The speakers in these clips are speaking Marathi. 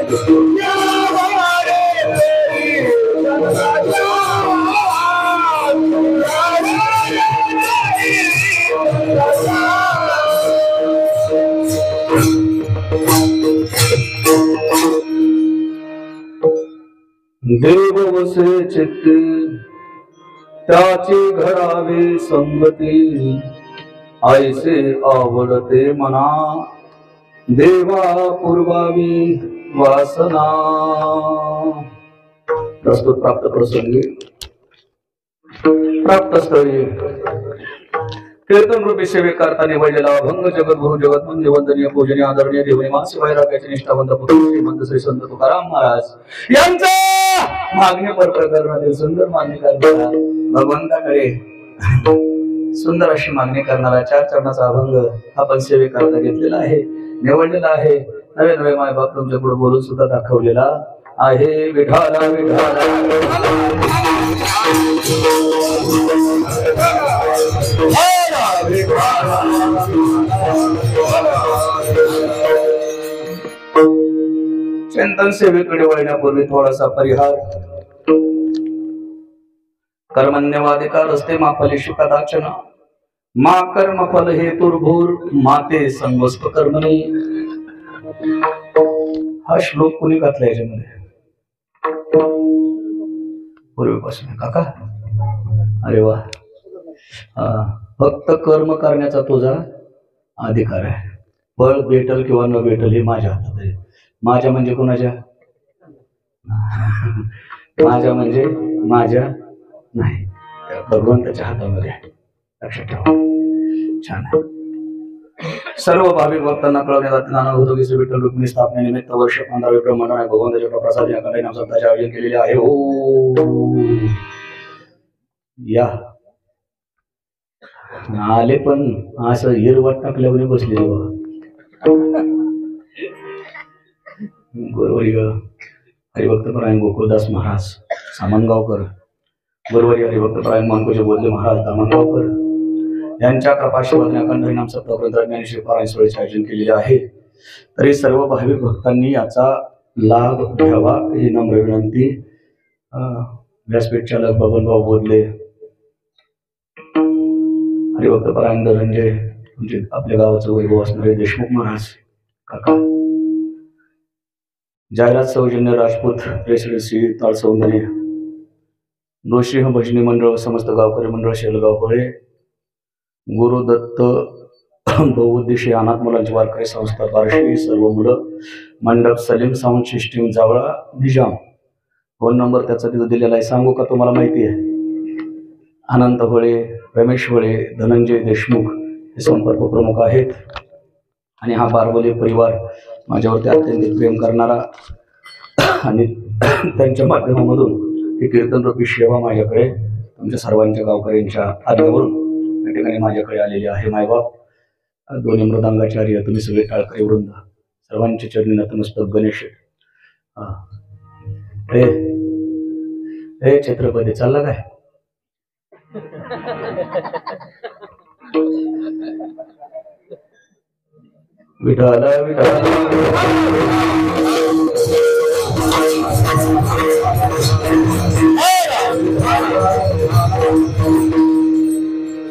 देव वसे चित्ते त्याची घडावी संगती ऐसे आवडते मना देवा पूर्वावी वासना। प्रस्तुत प्राप्त प्रसंगी प्राप्त स्थळी कीर्तन रूपी सेवे करता निवडलेला अभंग जगद्गुरु जगतवंद्य वंदनीय पूजनीय आदरणीय देवनी मानसी वैराग्याचे निष्ठावंत पुत्र श्रीमंत श्री संत तुकाराम महाराज यांचा मागणी पर प्रकरणातील सुंदर मागणी करणारा भगवंताकडे सुंदर अशी मागणी करणारा 4 चरणाचा अभंग आपण सेवे करता घेतलेला आहे, निवडलेला आहे। नवे नवे माय बाप तुमच्या पुढे बोलून सुद्धा दाखवलेला आहे। विठाला विठाला चिंतन सेवेकडे वळण्यापूर्वी थोडासा परिहार। कर्मण्यवादिका रस्ते माफलेषु कदाचन मा कर्मफल हेतुर्भूर माते संगोस्त कर्मणी। हा श्लोक कुणी घातला याच्यामध्ये पूर्वीपासून काका? अरे वा, फक्त कर्म करण्याचा तुझा अधिकार आहे, फळ भेटल किंवा न भेटल हे माझ्या हातात आहे। माझ्या म्हणजे कोणाच्या? माझ्या म्हणजे माझ्या नाही, भगवंताच्या हातामध्ये आहे, लक्षात ठेवा। छान आहे। सर्व भाविक भक्तांना कळवण्यात जाते नानाभूत श्री विठ्ठल रुक्मिणी स्थापनेनिमित्त वर्ष 15 ब्रह्मांडाने भगवंताच्या प्रसाद या कंठाई नामसप्ताहाचे आयोजन केलेले आहे। ओ या आले पण असं हिरवट टाकल्यावर बसले गुरुवर्य हरिभक्तपरायण गोकुळदास महाराज सामनगावकर, गुरुवर्य हरिभक्तपरायण मानकोजी बोधले महाराज दामनगावकर यांच्या कृपाशीर्वादाने अखंड हरिनाम सप्ताह ग्रंथ ज्ञानेश्वरी पारायण सोहळ्याचे आयोजन केलेले आहे। तरी सर्व भाविक भक्तांनी याचा लाभ घ्यावा ही नम्र विनंती। व्यासपीठ चालक बबनभाऊ बोधले, हरिभक्तपरायण धनंजय म्हणजे आपल्या गावाचं वैभव असणारे देशमुख महाराज काका, जाहिरात सौजन्य राजपूत प्रेसिडेंसी ताळसौंदर्य, नृसिंह भजनी मंडळ, समस्त गावकरी मंडळ शेलगावकळे, गुरुदत्त बहुउद्देशीय अनाथ मुलांची वारकरी संस्था बार्शी, सर्व मुलं मंडप, Salim sound system Jawala Nizam. Phone number त्याचा तिथं दिलेला आहे, सांगू का? तुम्हाला माहिती आहे। अनंत होळे, रमेश होळे, धनंजय देशमुख हे संपर्क प्रमुख आहेत। आणि हा बारबोले परिवार माझ्यावरती अत्यंत प्रेम करणारा आणि त्यांच्या माध्यमामधून ही कीर्तन रूपी सेवा माझ्याकडे तुमच्या सर्वांच्या गावकऱ्यांच्या आज्ञेवरून या ठिकाणी माझ्याकडे आलेली आहे। मायबाप, दोन्ही मृदांगाचार्य, तुम्ही सगळे टाळकरी वृंद, सर्वांच्या चरणी नतमस्तक गणेश। हे छत्रपती चालला काय? विठाला विठाला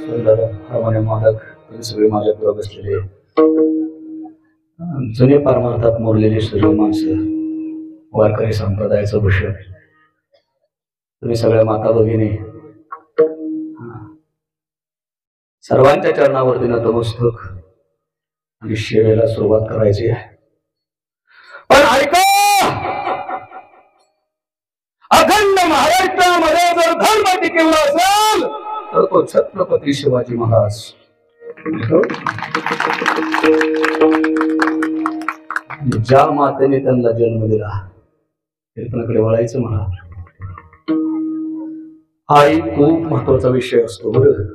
सुंदर हार्मोनियम वादक तुम्ही सगळे माझ्यापुढे बसलेले जुने पारमार्थात मोरलेले सर्व माणसं, वारकरी संप्रदायाचं भूषण, तुम्ही सगळ्या माता भगिनी, सर्वांच्या चरणावरती नतमस्तक आणि सेवेला सुरुवात करायची आहे। पण ऐका, अखंड महाराष्ट्रामध्ये जर धर्म टिकवला असेल तर तो छत्रपती शिवाजी महाराज। ज्या मातेने त्यांना जन्म दिला, कीर्तनाकडे वळायचं मला। आई खूप महत्वाचा विषय असतो बरं।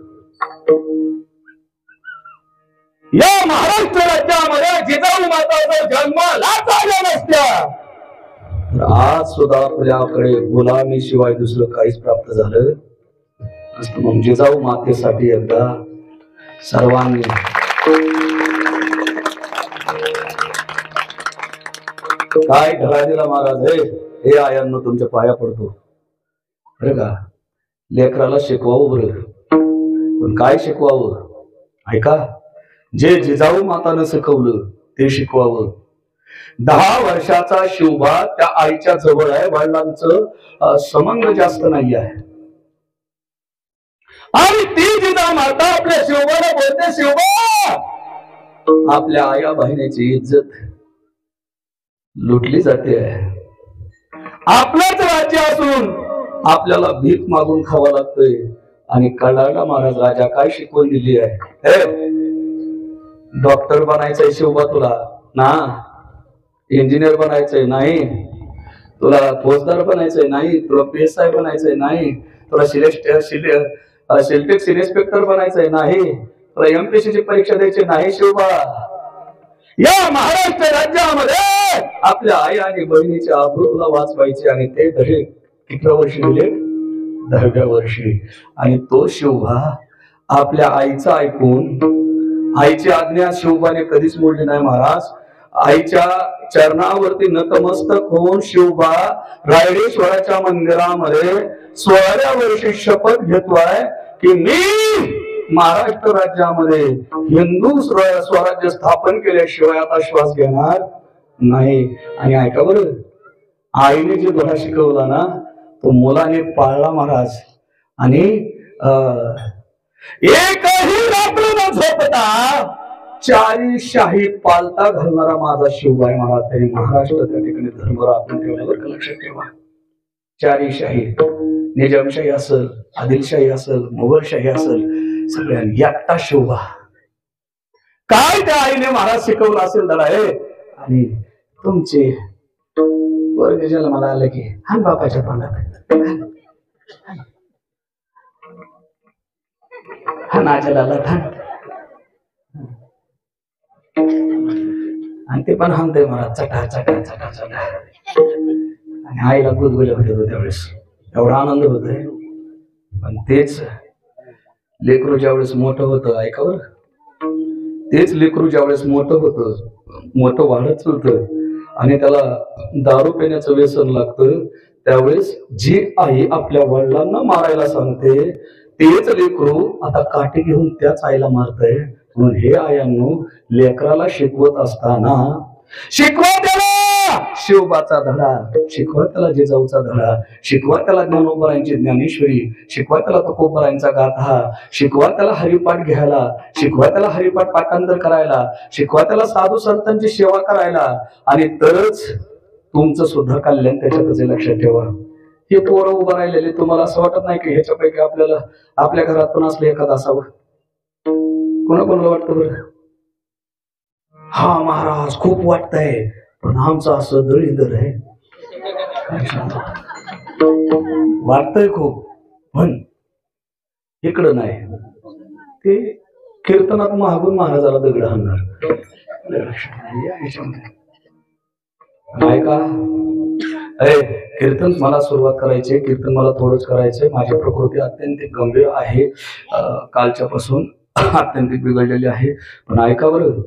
या महाराष्ट्र राज्यामध्ये जिजाऊ माता जर जन्मालाच आल्या नसत्या तर आज सुद्धा आपल्याकडे गुलामी शिवाय दुसरं काहीच प्राप्त झालं नसतं। मग जिजाऊ मातेसाठी एकदा सर्वांनी काय धडा दिला महाराज. हे आयांनो तुमच्या पाया पडतो बरं का. लेकराला शिकवावं बरं, पण काय शिकवावं ऐका. जे जिजाऊ मातानं शिकवलं ते शिकवावं. 10 वर्षाचा शिवबा त्या आईच्या जवळ आहे, वडिलांचं संबंध जास्त नाही आहे. आणि ती जिजाऊ माता आपल्या शिवबाला बोलते, शिवबा आपल्या आया बहिणीची इज्जत लुटली जाते. आपलंच राज्य असून आपल्याला भीक मागून खावं लागतंय. आणि कळायला महाराज राजा काय शिकवण दिली आहे. डॉक्टर बनायचंय शिवबा तुला ना, इंजिनियर बनायचंय नाही, तुला फौजदार बनायचंय नाही, तुला PSI बनायचंय नाही, तुला सिलेक्ट इन्स्पेक्टर बनायचंय नाही, तुला MPSC ची परीक्षा द्यायची नाही शिवबा. या महाराष्ट्र राज्यामध्ये आपल्या आई आणि बहिणीच्या आबरूला वाचवायचे. आणि ते धडे कितव्या वर्षी दिले, 10व्या वर्षी. आणि तो शिवबा आपल्या आईचं ऐकून, आईची आज्ञा शिवबाने कधीच मोडली नाही महाराज. आईच्या चरणावरती नतमस्तक होऊन शिवबा रायरेश्वराच्या मंदिरामध्ये 16व्या वर्षी शपथ घेतोय की मी महाराष्ट्र राज्यामध्ये हिंदू स्वराज्य स्थापन केल्याशिवाय आता श्वास घेणार नाही. आणि ऐका बरं, आईने जे धडा शिकवला ना तो मुलाने पाळला महाराज. आणि एकही रात्र न झोपता 4 शाही पालता घालणारा माझा शिवबा महाराज. त्यांनी महाराष्ट्र त्या ठिकाणी धर्म राखून ठेवल्यावर लक्षात ठेवा. 4 शाही, निजामशाही असेल, आदिलशाही असेल, मुघलशाही असेल, सगळ्यांनी एकटा शिवबा. काय त्या आईने महाराज शिकवलं असेल धडा. आणि तुमचे वर्गजाला मला आलं की हान बापाच्या तोंडात, हा नाच्याला थान. आणि ते पण हानते महाराज चटा चटा चटा चटा. आणि आईला गुदगुल्या होत त्यावेळेस एवढा आनंद होतोय. पण तेच लेकरू ज्यावेळेस मोठं होतं, ऐका बरं, तेच लेकरू ज्यावेळेस मोठं होतं, मोठं वाढत चालतं आणि त्याला दारू पिण्याचं व्यसन लागतं, त्यावेळेस जी आई आपल्या वडिलांना मारायला सांगते तेच लेकरू आता काठी घेऊन त्याच आईला मारतय. म्हणून हे आयांनो, लेकराला शिकवत असताना शिकवा त्याला शिवबाचा धडा, शिकवा त्याला जिजाऊचा धडा, शिकवा त्याला ज्ञानोबरायांची ज्ञानेश्वरी, शिकवा त्याला तुकोबरायांचा गाथा, शिकवा त्याला हरिपाठ घ्यायला, शिकवा त्याला हरिपाठ पाठांतर करायला, शिकवा त्याला साधू संतांची सेवा करायला. आणि तरच तुमचं सुद्धा कल्याण त्याच्यातच. लक्षात ठेवा. हे पोरं उभं राहिलेले, तुम्हाला असं वाटत नाही की ह्याच्यापैकी आपल्याला आपल्या घरात पण असलं एखादं असावं? कोणाकोणाला वाटतं बरं? हा महाराज खूप वाटतंय, पण आमचं असं दळींदर आहे. वाटतंय खूप, पण इकडं नाही. ते कीर्तनात महागून महाराजाला दगड हाणणार. ऐका, कीर्तन मला सुरुवात करायची, कीर्तन मला थोडंच करायचंय. माझी प्रकृती अत्यंत गंभीर आहे, कालच्यापासून अत्यंत बिघडलेली आहे. पण ऐका बरं,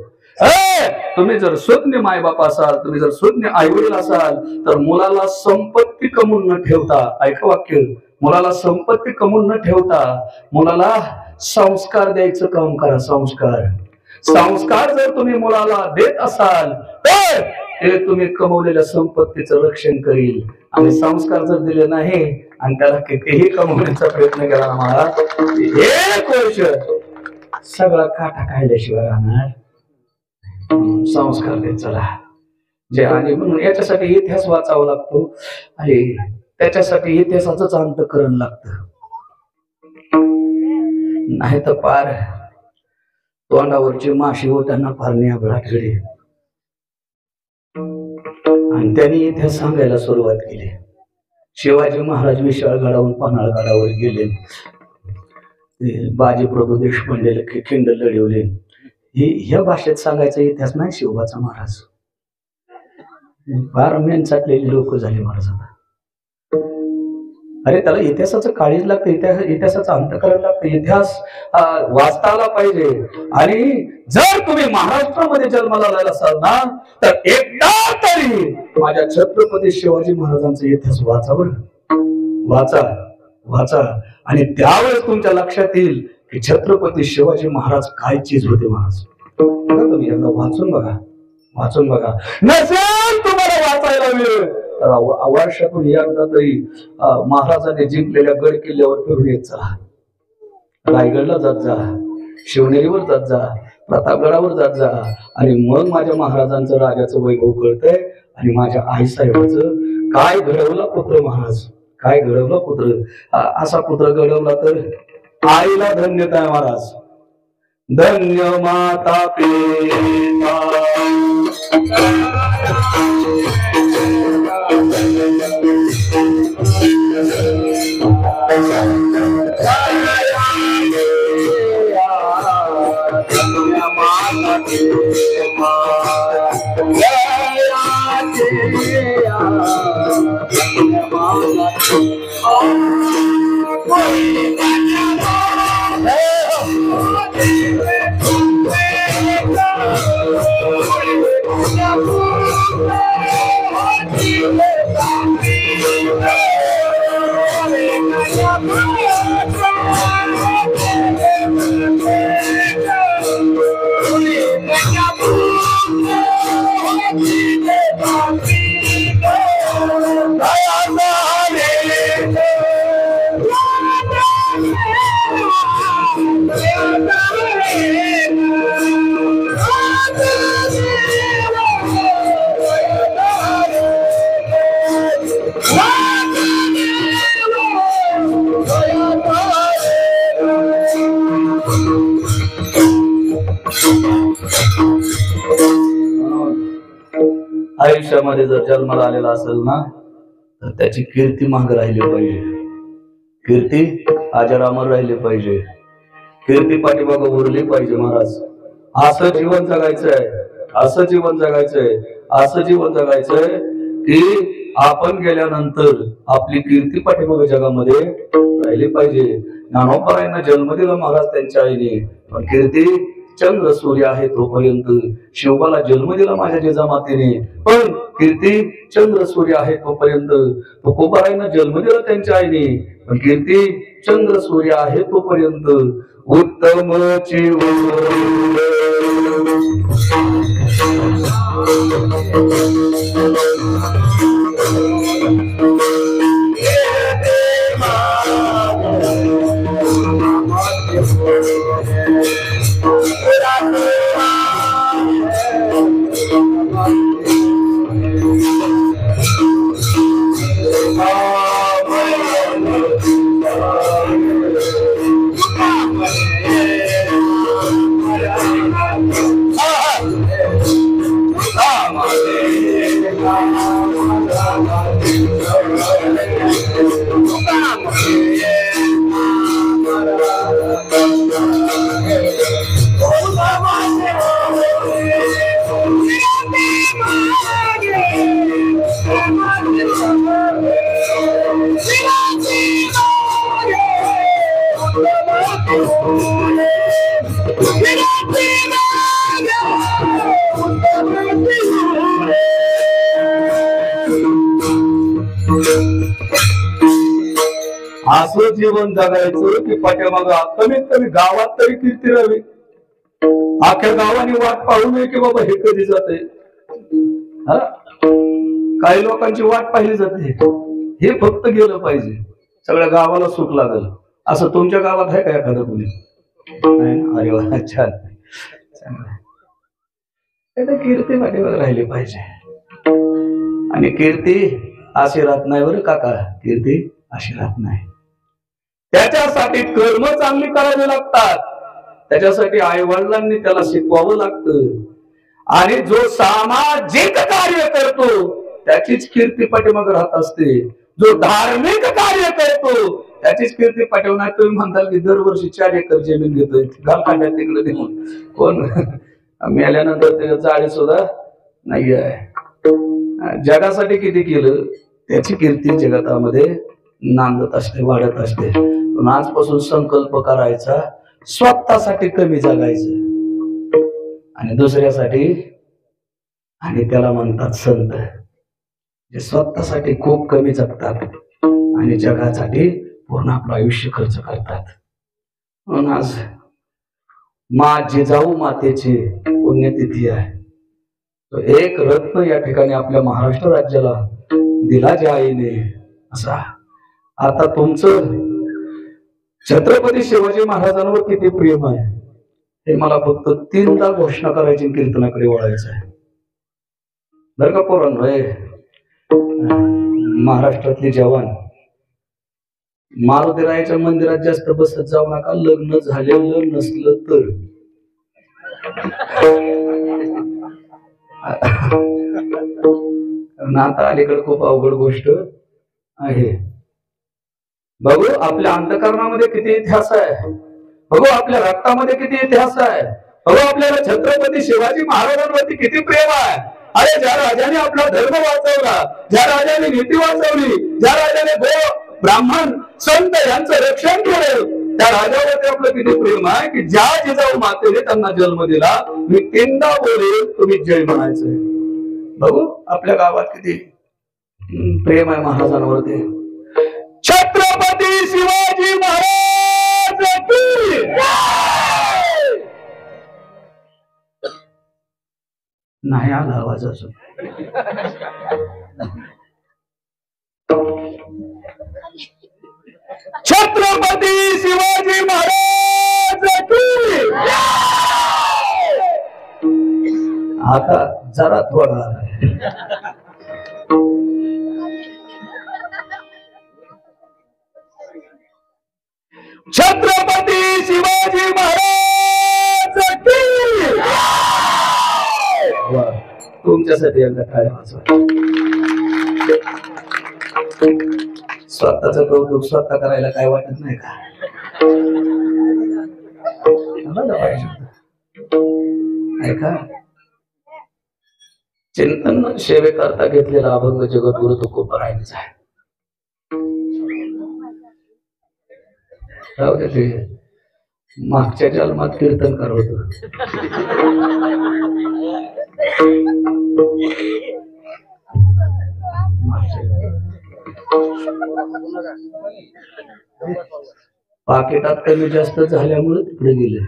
तुम्ही जर सुज्ञ मायबाप असाल, तुम्ही जर सुज्ञ आईवडील असाल, तर मुलाला संपत्ती कमवून न ठेवता, ऐका वाक्य, मुलाला संपत्ती कमवून न ठेवता मुलाला संस्कार द्यायचं काम करा. संस्कार, संस्कार जर तुम्ही मुलाला देत असाल तर ते तुम्ही कमवलेल्या संपत्तीचं रक्षण करील. आणि संस्कार जर दिले नाही आणि त्याला कितीही कमवण्याचा प्रयत्न केला ना महाराज, 1 वर्ष सगळा काटा खायल्याशिवाय राहणार. संस्कार देत चला जे. आणि म्हणून याच्यासाठी इतिहास वाचावा लागतो आणि त्याच्यासाठी इतिहासाचंच अंतःकरण लागतं. नाही तर पार तोंडावरची माशी होताना फार नियाबळाट घडी. आणि त्यांनी इतिहास सांगायला सुरुवात केली. शिवाजी महाराज विशाळगडाहून पन्हाळगडावर गेले, बाजी प्रभू देशपांडेला खिंड लढवले. ह्या भाषेत सांगायचा इतिहास नाही शिवबाचा. महाराज फार मेन चाटलेली लोक झाले महाराज. आता अरे त्याला इतिहासाचं काळीज लागतं, इतिहासाचं अंतःकरण लागतं, इतिहास वाचता आला पाहिजे. आणि जर तुम्ही महाराष्ट्रामध्ये जन्माला आलेला असाल ना, तर एकदा तरी माझ्या छत्रपती शिवाजी महाराजांचा इतिहास वाचावर, वाचा वाचा. आणि त्यावेळेस तुमच्या लक्षात येईल की छत्रपती शिवाजी महाराज काय चीज होते. महाराज तुम्ही एकदा वाचून बघा, वाचून बघा. नसेल तुम्हाला वाचायला वेळ तर वर्षातून एकदा तरी महाराजांनी जिंकलेल्या गड किल्ल्यावर फिरून येत जा. रायगडला जात जा, शिवनेरीवर जात जा, प्रतापगडावर जात जा. आणि मग माझ्या महाराजांचं राजाचं वैभव कळतंय. आणि माझ्या आईसाहेबाचं काय घडवला पुत्र महाराज, काय घडवला पुत्र. असा पुत्र घडवला तर आईला धन्यता आहे महाराज. धन्य माता पिता आयुष्यामध्ये जर जन्माला आलेला असेल ना, तर त्याची कीर्ती माग राहिली पाहिजे. कीर्ती अजरामर राहिली पाहिजे. कीर्ती पाठीमाग उरली पाहिजे. महाराज असं जीवन जगायचंय, असं जीवन जगायचंय, असं जीवन जगायचंय की आपण गेल्यानंतर आपली कीर्ती पाठीमाग जगामध्ये राहिली पाहिजे. ज्ञानोबांना जन्म दिला महाराज त्यांच्या आईने, पण कीर्ती चंद्र सूर्य आहे तोपर्यंत. शिवबाला जन्म दिला माझ्या जिजामातेने, पण कीर्ती चंद्र सूर्य आहे तोपर्यंत. तुकोबारायांना जन्म दिला त्यांच्या आईने, पण कीर्ती चंद्र सूर्य आहे तोपर्यंत. उत्तम असं जीवन जगायचं की पाठीमाग कमीत कमी गावात तरी कीर्ती राहावी. अख्ख्या गावाने वाट पाहू नये की बाबा हे कधी जाते. काही लोकांची वाट पाहिली जाते, हे फक्त गेलं पाहिजे, सगळ्या गावाला सुख लागल. असं तुमच्या गावात आहे का एखादं कुणी? अरे वा, छान. कीर्ती पाठीमाग राहिली पाहिजे. आणि कीर्ती अशी राहत नाही बरं काका, कीर्ती अशी राहत नाही. त्याच्यासाठी कर्म चांगली करावी लागतात. त्याच्यासाठी आई वडिलांनी त्याला शिकवावं लागतं. आणि जो सामाजिक कार्य करतो त्याचीच कीर्ती पाठीमाग राहत असते. जो धार्मिक कार्य करतो त्याचीच कीर्ती पाठवणार. तुम्ही म्हणताल की दरवर्षी 4 एकर जमीन घेतोय गावखांड्यात तिकडे देऊन, कोण मेल्यानंतर त्याच्या जाळी सुद्धा नाही आहे. जगासाठी किती केलं त्याची कीर्ती जगतामध्ये नांदत असते, वाढत असते. पण आजपासून संकल्प करायचा, स्वतःसाठी कमी जगायचं आणि दुसऱ्यासाठी, आणि त्याला म्हणतात संत, जे स्वतःसाठी खूप कमी जगतात आणि जगासाठी पूर्ण आपलं आयुष्य खर्च करतात. म्हणून आज जिजाऊ मातेची पुण्यतिथी आहे. तो एक रत्न या ठिकाणी आपल्या महाराष्ट्र राज्याला दिला ज्या आईने, असा आता तुमचं छत्रपती शिवाजी महाराजांवर किती प्रेम आहे हे मला फक्त 3दा घोषणा करायची, कीर्तनाकडे वळायचं आहे. बरं का पोरांनो, महाराष्ट्रातले जवान, मारुतीरायाच्या मंदिरात जास्त बसत जाऊ नका, लग्न झालेलं नसलं तर. कारण आता अलीकडे खूप अवघड गोष्ट आहे. बघू आपल्या अंतःकरणामध्ये किती इतिहास आहे, बघू आपल्या रक्तामध्ये किती इतिहास आहे, बघू आपल्याला छत्रपती शिवाजी महाराजांवरती किती प्रेम आहे. अरे ज्या राजाने आपला धर्म वाचवला, ज्या राजाने नीती वाचवली, ज्या राजाने ब्राह्मण संत यांचं रक्षण केलं, त्या राजावरती आपलं किती प्रेम आहे की ज्या जिजाऊ मातेने त्यांना जन्म दिला. मी 3दा बोलेल, तुम्ही जय म्हणायचंय. बघू आपल्या गावात किती प्रेम आहे महाराजांवरती. छत्रपती शिवाजी महाराज की नाही आला आवाज अजून. छत्रपती शिवाजी महाराज की आता जरा थोडा छत्रपती शिवाजी महाराज की तुमच्यासाठी एकदा टाळ्या वाजवा. स्वतःच कौतुक स्वतः करायला काय वाटत नाही का? ऐका, चिंतन सेवेकरता घेतलेला अभंग जगद्गुरु तुकोबारायांचा आहे. राहू दे, ते मागच्या जन्मात कीर्तनकार होतो. पाकिटात कमी जास्त झाल्यामुळे तिकडे गेले.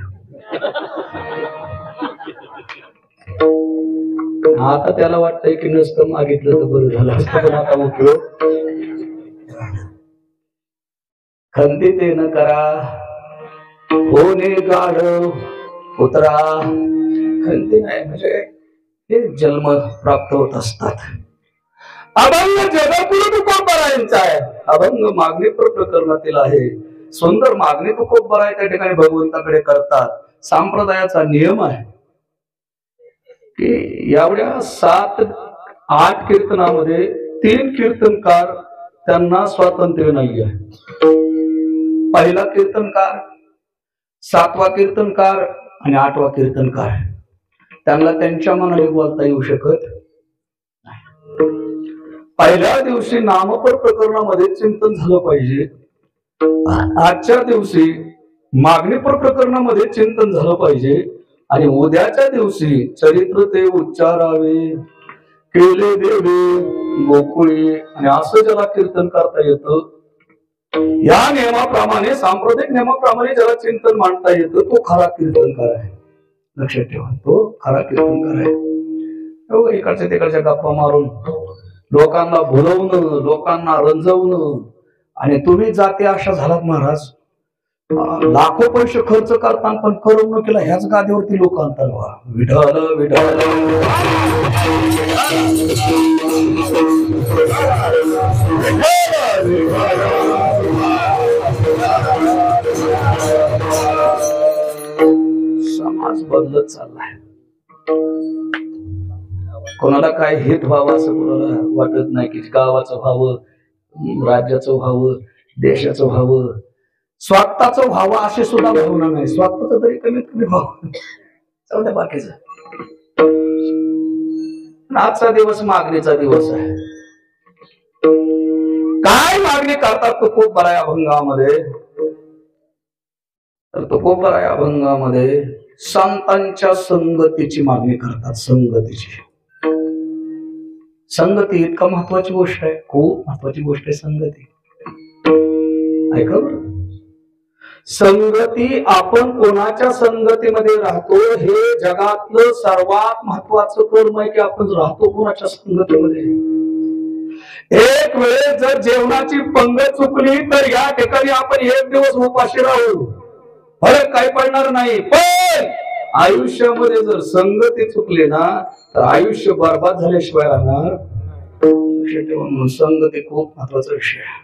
आता त्याला वाटतंय की नसतं मागितलं तर बरं झालं असतं, पण आता उपयोग खंती ते न करा, होणे गाढ उतरा. खंती नाही म्हणजे हे जन्म प्राप्त होत असतात. अभंग जगद्गुरु तुकोबारायांचा आहे. अभंग मागणीपर प्रकरणातील आहे. सुंदर मागणी तुकोबाराय त्या ठिकाणी भगवंताकडे करतात. संप्रदायाचा नियम आहे की एवढ्या 7-8 कीर्तनामध्ये 3 कीर्तनकार त्यांना स्वातंत्र्य नाही आहे. पहिला कीर्तनकार, 7वा कीर्तनकार आणि 8वा कीर्तनकार, त्यांना त्यांच्या मनाने बोलता येऊ शकत नाही. पहिल्या दिवशी नामपर प्रकरणामध्ये चिंतन झालं पाहिजे. आजच्या दिवशी मागणीपर प्रकरणामध्ये चिंतन झालं पाहिजे आणि उद्याच्या दिवशी चरित्र ते उच्चारावे, केले देवे गोकुळी, आणि असं ज्याला कीर्तन करता येतं, या नियमाप्रमाणे सांप्रदायिक नियमाप्रमाणे ज्याला चिंतन मांडता येतं, तो खरा कीर्तनकार आहे. लक्षात ठेवा, तो खरा कीर्तनकार आहे. इकडच्या तिकडच्या गप्पा मारून लोकांना भुलवणं, लोकांना रंजवणं, आणि तुम्ही जाते अशा झालात महाराज. लाखो पैसे खर्च करताना पण करमणुकीला ह्याच गादीवरती लोक आणतात. विठ्ठल विठ्ठल समाज बदलत चाललाय. कोणाला काय हित व्हावं असं कोणाला वाटत नाही की गावाचं व्हावं, राज्याचं व्हावं, देशाचं व्हावं, स्वतःच व्हावं अशी सुद्धा भावना नाही. स्वतःच तरी कमीत कमी व्हावं, चालतंय बाकीच. आजचा दिवस मागणीचा दिवस आहे. काय मागणी करतात तुकोबरा या अभंगामध्ये, तर तुकोबरा या अभंगामध्ये संतांच्या संगतीची मागणी करतात. संगतीची, संगती इतका महत्वाची गोष्ट आहे, खूप महत्वाची गोष्ट आहे संगती. ऐका बरं, संगती, आपण कोणाच्या संगतीमध्ये राहतो हे जगातलं सर्वात महत्वाचं कर्म आहे की आपण राहतो कोणाच्या संगतीमध्ये. एक वेळेस जर जेवणाची पंगत चुकली तर या ठिकाणी आपण एक दिवस उपाशी राहू, फरक काही पडणार नाही. पण आयुष्यामध्ये जर संगती चुकली ना तर आयुष्य बर्बाद झाल्याशिवाय राहणार. संगती खूप महत्वाचा विषय आहे.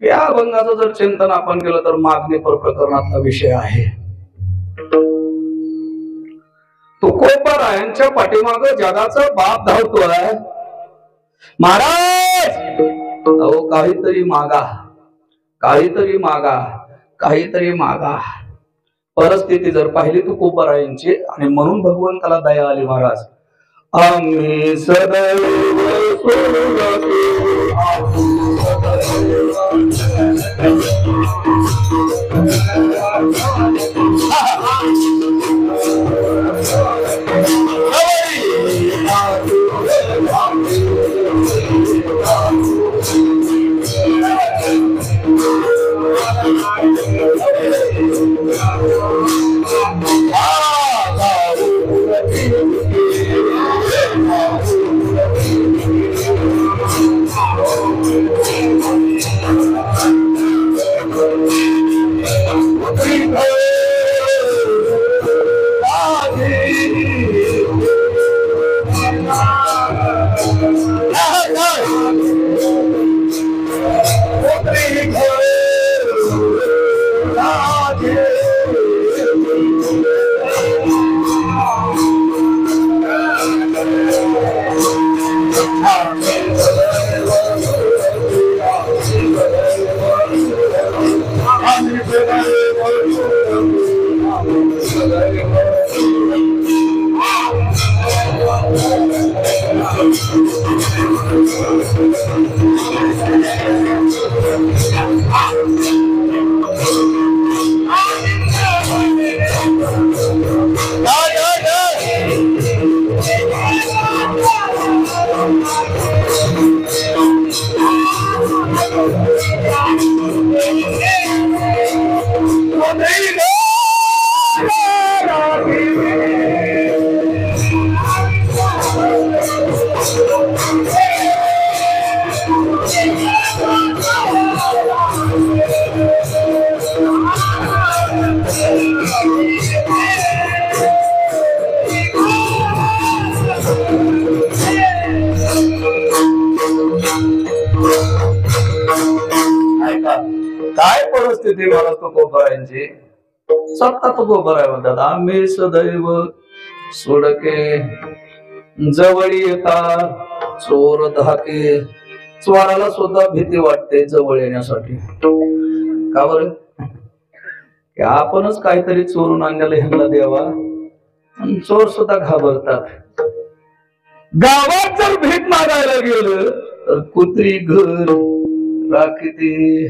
या अभंगाचं जर चिंतन आपण केलं तर मागणी प्रकरणातला विषय आहे. तुकोबरायांच्या पाठीमाग जगाचा बाप धावतोय. महाराज अहो काहीतरी मागा, काहीतरी मागा, काहीतरी मागा. परिस्थिती जर पाहिली तुकोबरायांची, आणि म्हणून भगवंताला दया आली. महाराज आम्ही सदैव काय परिस्थिती मला तुकोबरायांची. सत्ता तुकोबराय म्हणतात आम्ही सदैव सोडके जवळ येता चोर धाके. चोराला सुद्धा भीती वाटते जवळ येण्यासाठी. का बरं? आपणच काहीतरी चोरून आणण्याला ह्यांना द्यावा, चोर सुद्धा घाबरतात. गावात जर भीक मागायला गेलं तर कुत्री घर राखीते.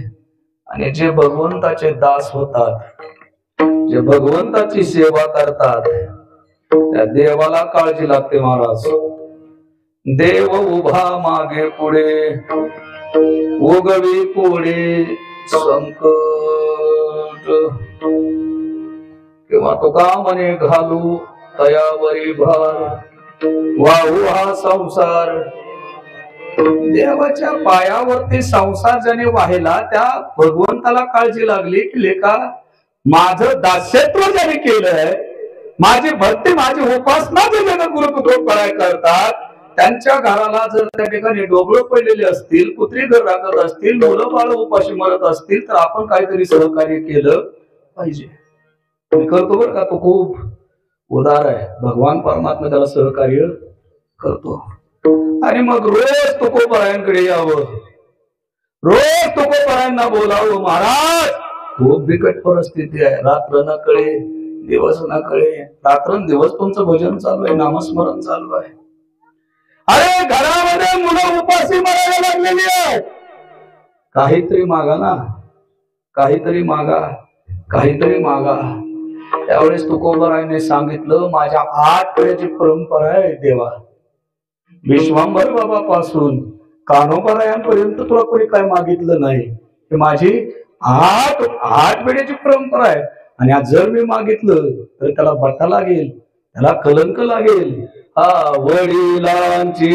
आणि जे भगवंताचे दास होतात, जे भगवंताची सेवा करतात, त्या देवाला काळजी लागते. महाराज देव उभा मागे पुढे उगवी पुढे संकट. किंवा तुका म्हणे घालू तयावरी भार वाहू हा संसार. देवाच्या पायावरती संसार ज्याने वाहिला त्या भगवंताला काळजी लागली की लेका माझं दास्यत्व ज्याने केलंय, माझी भक्ती माझी उपासना जे जगद्गुरु तुकोबराय करतात, त्यांच्या घराला जर त्या ठिकाणी डोबळं पडलेले असतील, कुत्री घर राखत असतील, मुलं बाळ उपाशी मरत असतील तर आपण काहीतरी सहकार्य केलं पाहिजे. करतो बरं का, तो खूप उदार आहे. भगवान परमात्मा त्याला सहकार्य करतो. आणि मग रोज तुकोबरायांकडे यावं, रोज तुकोबरायांना बोलावं. महाराज खूप बिकट परिस्थिती आहे, रात्र न कळे दिवस न कळे. रात्रंदिवस तुमचं भजन चालू आहे, नामस्मरण चालू आहे. अरे घरामध्ये मुलं उपाशी मरायला लागलेली आहे. काहीतरी मागा ना, काहीतरी मागा, काहीतरी मागा. त्यावेळेस तुकोबरायने सांगितलं, माझ्या 8 पिढ्याची परंपरा आहे देवा. विश्वांभर बाबापासून कान्होबरायांपर्यंत तुला कोणी काय मागितलं नाही. हे माझी 8 पिढ्याची परंपरा आहे. आणि आज जर मी मागितलं तर त्याला बट्टा लागेल, त्याला कलंक लागेल. हा वडिलांची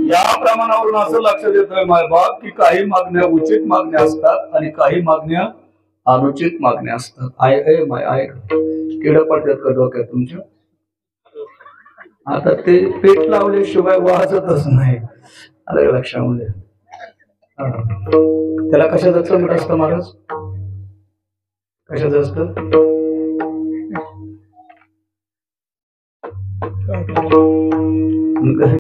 या प्रमाणावरून असं लक्षात येतोय मायबाप की काही मागण्या उचित मागण्या असतात आणि काही मागण्या अनुचित मागण्या असतात. ऐक किड पडतात का डोक्यात तुमच्या? आता ते पेट लावल्याशिवाय वाजतच नाही. आलं लक्षामध्ये? त्याला कशाचं चमट असतं महाराज? कशाचं असतं?